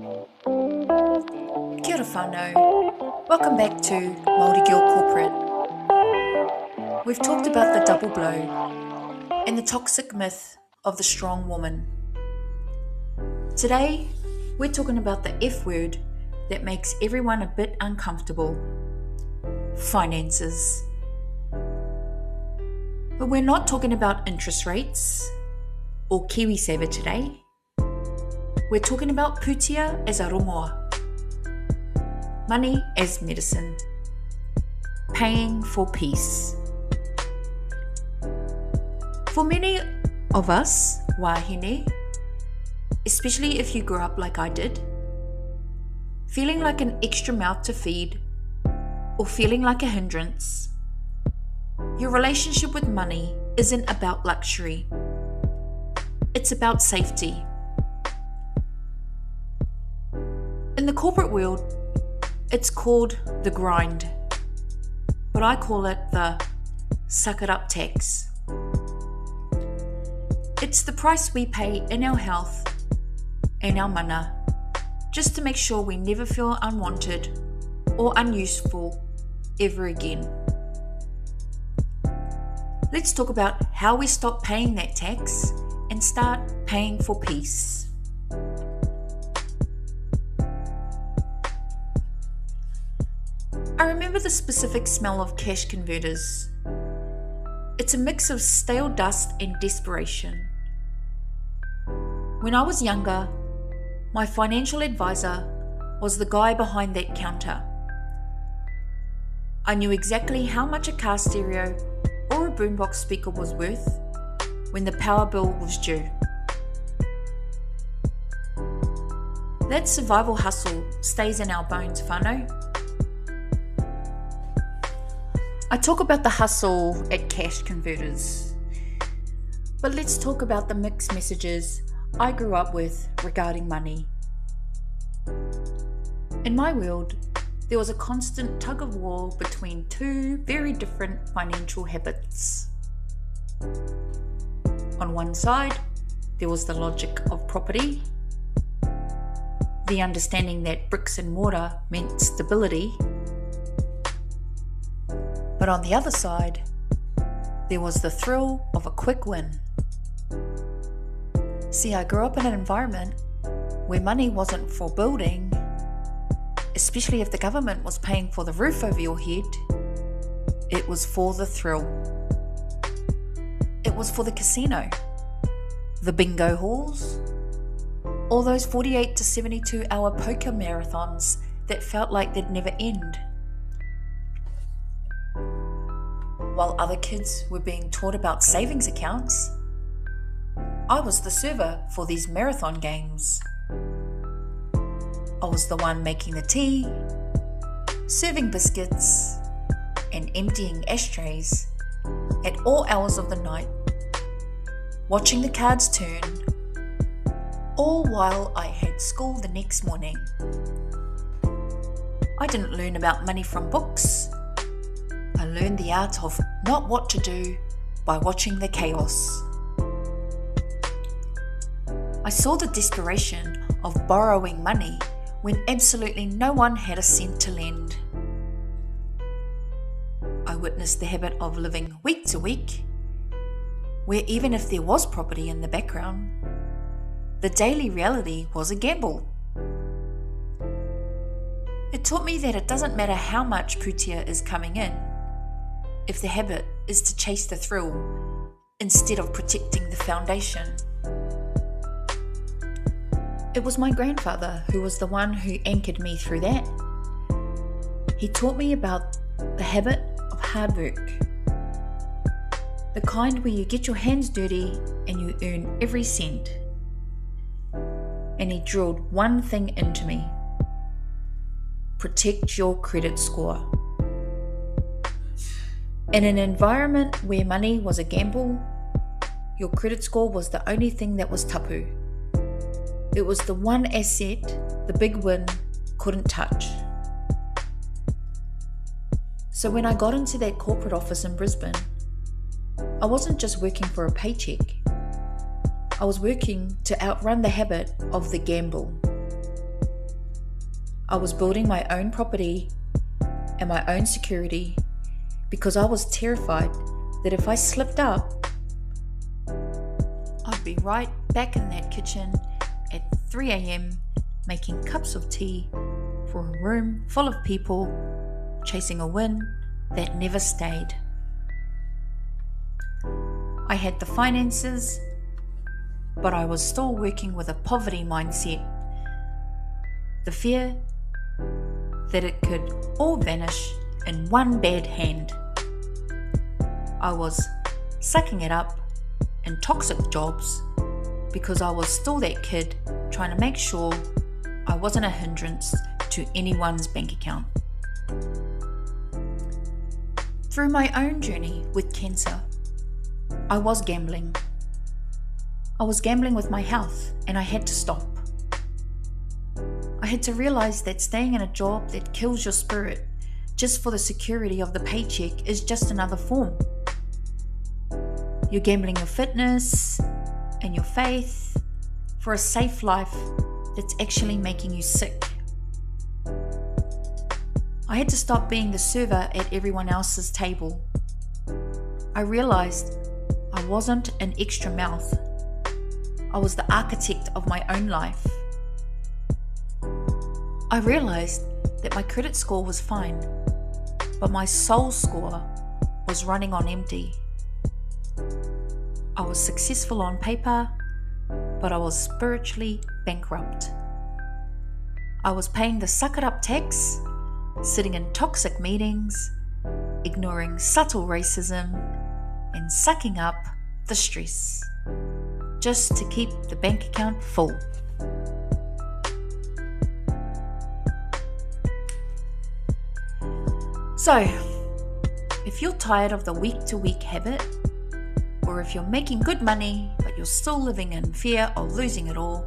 Kia ora whānau. Welcome back to Māori Girl Corporate. We've talked about the double blow and the toxic myth of the strong woman. Today, we're talking about the F word that makes everyone a bit uncomfortable. Finances. But we're not talking about interest rates or KiwiSaver today. We're talking about pūtea as a rongoa. Money as medicine. Paying for peace. For many of us, wahine, especially if you grew up like I did, feeling like an extra mouth to feed or feeling like a hindrance, your relationship with money isn't about luxury. It's about safety. In the corporate world, it's called the grind, but I call it the suck it up tax. It's the price we pay in our health and our mana just to make sure we never feel unwanted or unuseful ever again. Let's talk about how we stop paying that tax and start paying for peace. I remember the specific smell of cash converters. It's a mix of stale dust and desperation. When I was younger, my financial advisor was the guy behind that counter. I knew exactly how much a car stereo or a boombox speaker was worth when the power bill was due. That survival hustle stays in our bones, whānau. I talk about the hustle at cash converters, but let's talk about the mixed messages I grew up with regarding money. In my world, there was a constant tug-of-war between two very different financial habits. On one side, there was the logic of property, the understanding that bricks and mortar meant stability. But on the other side, there was the thrill of a quick win. See, I grew up in an environment where money wasn't for building, especially if the government was paying for the roof over your head. It was for the thrill. It was for the casino, the bingo halls, or those 48 to 72 hour poker marathons that felt like they'd never end. While other kids were being taught about savings accounts, I was the server for these marathon games. I was the one making the tea, serving biscuits, and emptying ashtrays at all hours of the night, watching the cards turn, all while I had school the next morning. I didn't learn about money from books. I learned the art of not what to do by watching the chaos. I saw the desperation of borrowing money when absolutely no one had a cent to lend. I witnessed the habit of living week to week, where even if there was property in the background, the daily reality was a gamble. It taught me that it doesn't matter how much pūtea is coming in, if the habit is to chase the thrill instead of protecting the foundation. It was my grandfather who was the one who anchored me through that. He taught me about the habit of hard work, the kind where you get your hands dirty and you earn every cent. And he drilled one thing into me: protect your credit score. In an environment where money was a gamble, your credit score was the only thing that was tapu. It was the one asset the big win couldn't touch. So when I got into that corporate office in Brisbane, I wasn't just working for a paycheck. I was working to outrun the habit of the gamble. I was building my own property and my own security because I was terrified that if I slipped up, I'd be right back in that kitchen at 3 a.m. making cups of tea for a room full of people chasing a win that never stayed. I had the finances, but I was still working with a poverty mindset. The fear that it could all vanish in one bad hand. I was sucking it up in toxic jobs because I was still that kid trying to make sure I wasn't a hindrance to anyone's bank account. Through my own journey with cancer, I was gambling. I was gambling with my health, and I had to stop. I had to realize that staying in a job that kills your spirit just for the security of the paycheck is just another form. You're gambling your fitness and your faith for a safe life that's actually making you sick. I had to stop being the server at everyone else's table. I realized I wasn't an extra mouth. I was the architect of my own life. I realized that my credit score was fine, but my soul score was running on empty. I was successful on paper, but I was spiritually bankrupt. I was paying the suck-it-up tax, sitting in toxic meetings, ignoring subtle racism, and sucking up the stress, just to keep the bank account full. So, if you're tired of the week-to-week habit, or if you're making good money but you're still living in fear of losing it all,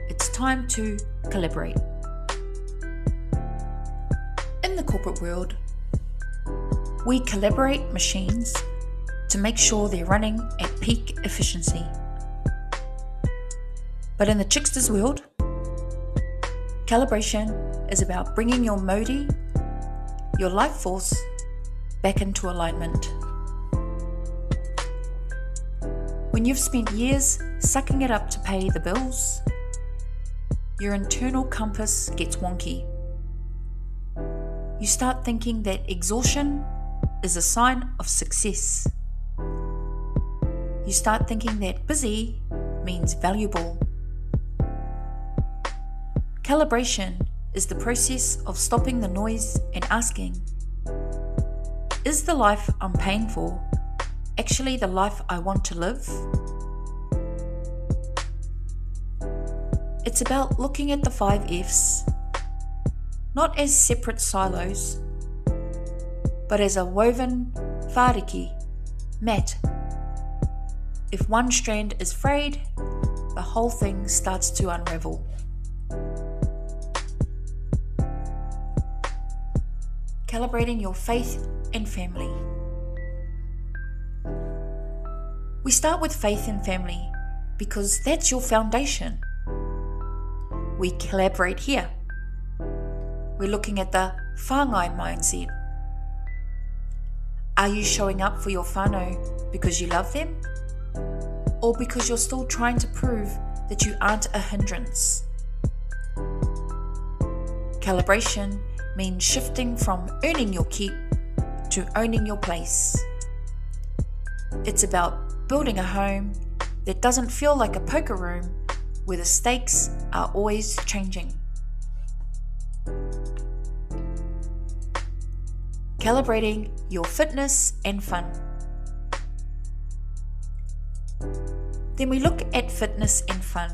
it's time to collaborate. In the corporate world, we collaborate machines to make sure they're running at peak efficiency. But in the Chicksters world, calibration is about bringing your Māori, your life force, back into alignment. When you've spent years sucking it up to pay the bills, your internal compass gets wonky. You start thinking that exhaustion is a sign of success. You start thinking that busy means valuable. Calibration is the process of stopping the noise and asking, is the life I'm paying for actually the life I want to live? It's about looking at the 5 F's, not as separate silos, but as a woven whāriki mat. If one strand is frayed, the whole thing starts to unravel. Calibrating your faith and family. We start with faith and family because that's your foundation. We collaborate here. We're looking at the whāngai mindset. Are you showing up for your whānau because you love them? Or because you're still trying to prove that you aren't a hindrance? Calibration means shifting from earning your keep to owning your place. It's about building a home that doesn't feel like a poker room where the stakes are always changing. Calibrating your fitness and fun. Then we look at fitness and fun.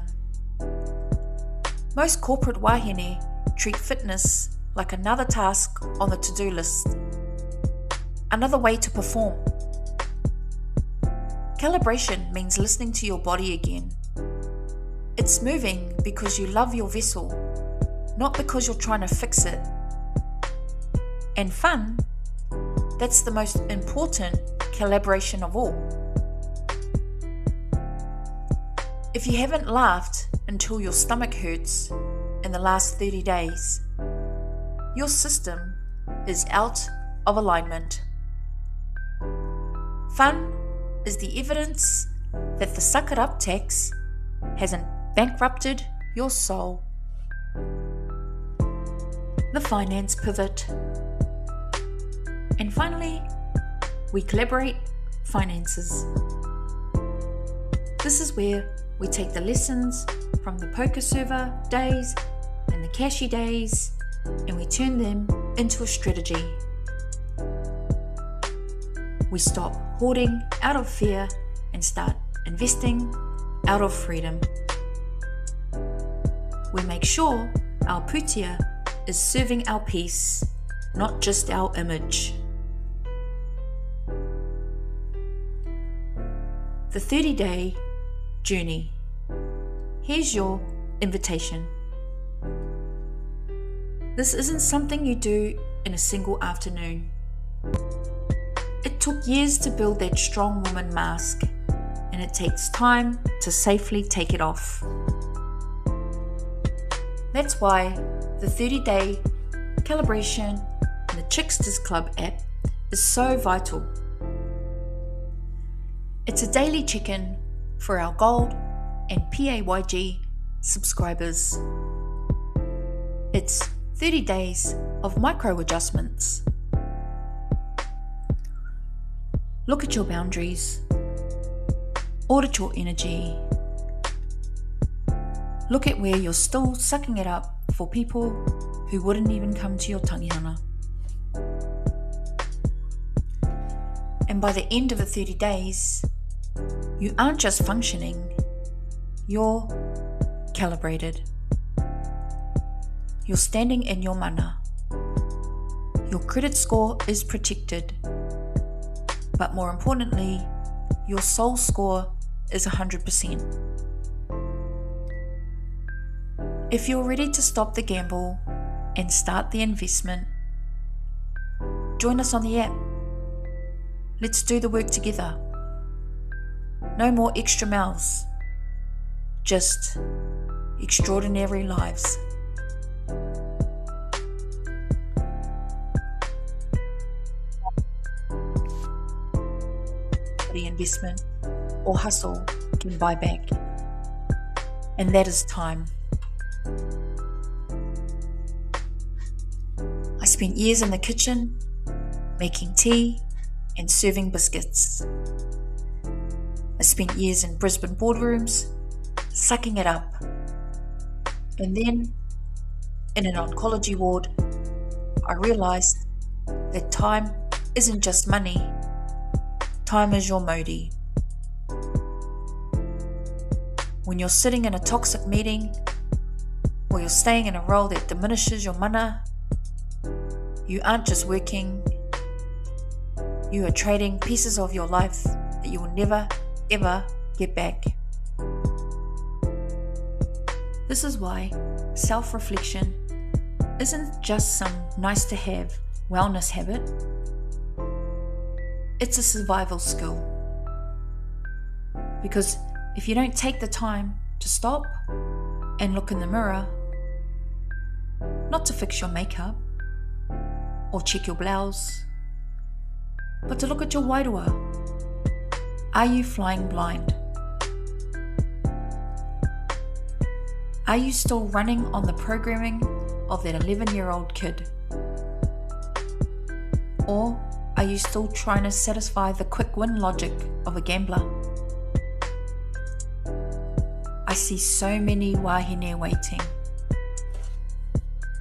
Most corporate wahine treat fitness like another task on the to-do list, another way to perform. Calibration means listening to your body again. It's moving because you love your vessel, not because you're trying to fix it. And fun, that's the most important calibration of all. If you haven't laughed until your stomach hurts in the last 30 days, your system is out of alignment. Fun is the evidence that the suck-it-up tax hasn't bankrupted your soul. The finance pivot. And finally, we collaborate finances. This is where we take the lessons from the poker server days and the cashy days and we turn them into a strategy. We stop hoarding out of fear and start investing out of freedom. We make sure our putia is serving our peace, not just our image. The 30-day journey. Here's your invitation. This isn't something you do in a single afternoon. It took years to build that strong woman mask, and it takes time to safely take it off. That's why the 30-day calibration and the Chicksters Club app is so vital. It's a daily check-in for our gold and PAYG subscribers. It's 30 days of micro adjustments. Look at your boundaries. Audit your energy. Look at where you're still sucking it up for people who wouldn't even come to your tangihanga. And by the end of the 30 days, you aren't just functioning, you're calibrated. You're standing in your mana. Your credit score is protected. But more importantly, your soul score is 100%. If you're ready to stop the gamble and start the investment, join us on the app. Let's do the work together. No more extra mouths, just extraordinary lives. The investment or hustle can buy back, and that is time. I spent years in the kitchen making tea and serving biscuits. I spent years in Brisbane boardrooms sucking it up, and then in an oncology ward I realised that time isn't just money. Time is your modi. When you're sitting in a toxic meeting or you're staying in a role that diminishes your mana, you aren't just working, you are trading pieces of your life that you will never ever get back. This is why self-reflection isn't just some nice to have wellness habit. It's a survival skill. Because if you don't take the time to stop and look in the mirror, not to fix your makeup or check your blouse, but to look at your wairua, are you flying blind? Are you still running on the programming of that 11-year-old kid? Or are you still trying to satisfy the quick win logic of a gambler? I see so many wahine waiting.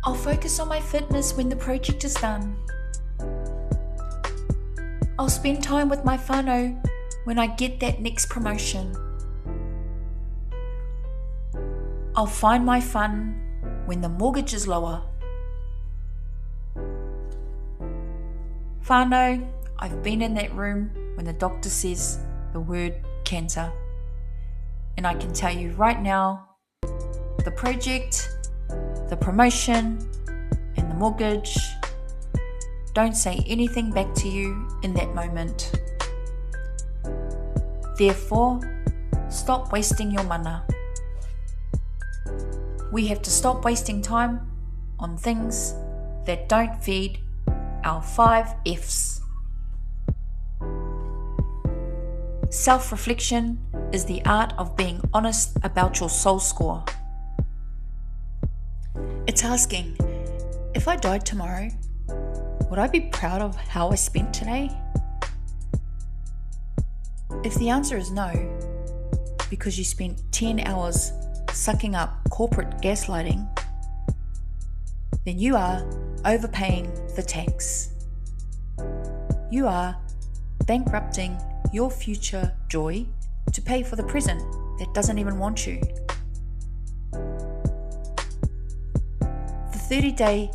I'll focus on my fitness when the project is done. I'll spend time with my whānau when I get that next promotion. I'll find my fun when the mortgage is lower. Whānau, I've been in that room when the doctor says the word cancer. And I can tell you right now, the project, the promotion, and the mortgage don't say anything back to you in that moment. Therefore, stop wasting your mana. We have to stop wasting time on things that don't feed our 5 F's. Self-reflection is the art of being honest about your soul score. It's asking, if I died tomorrow, would I be proud of how I spent today? If the answer is no, because you spent 10 hours sucking up corporate gaslighting, then you are overpaying the tax. You are bankrupting your future joy to pay for the present that doesn't even want you. The 30-day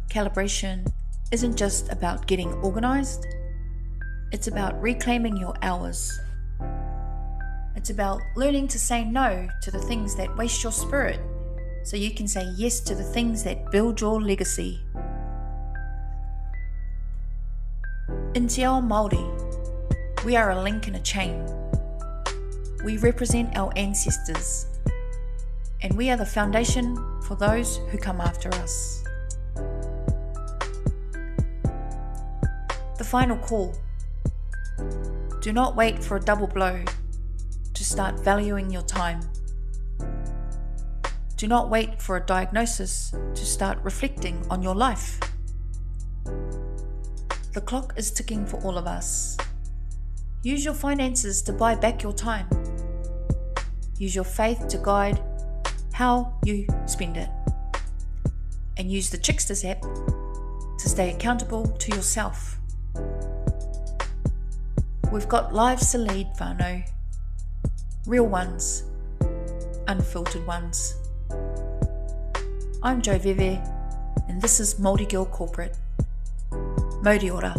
calibration isn't just about getting organized, it's about reclaiming your hours. It's about learning to say no to the things that waste your spirit so you can say yes to the things that build your legacy. In Te Ao Māori, we are a link in a chain. We represent our ancestors, and we are the foundation for those who come after us. The final call. Do not wait for a double blow to start valuing your time. Do not wait for a diagnosis to start reflecting on your life. The clock is ticking for all of us. Use your finances to buy back your time. Use your faith to guide how you spend it. And use the Chicksters app to stay accountable to yourself. We've got lives to lead, whānau. Real ones, unfiltered ones. I'm Veve, and this is Māori Girl Corporate. Mauri ora.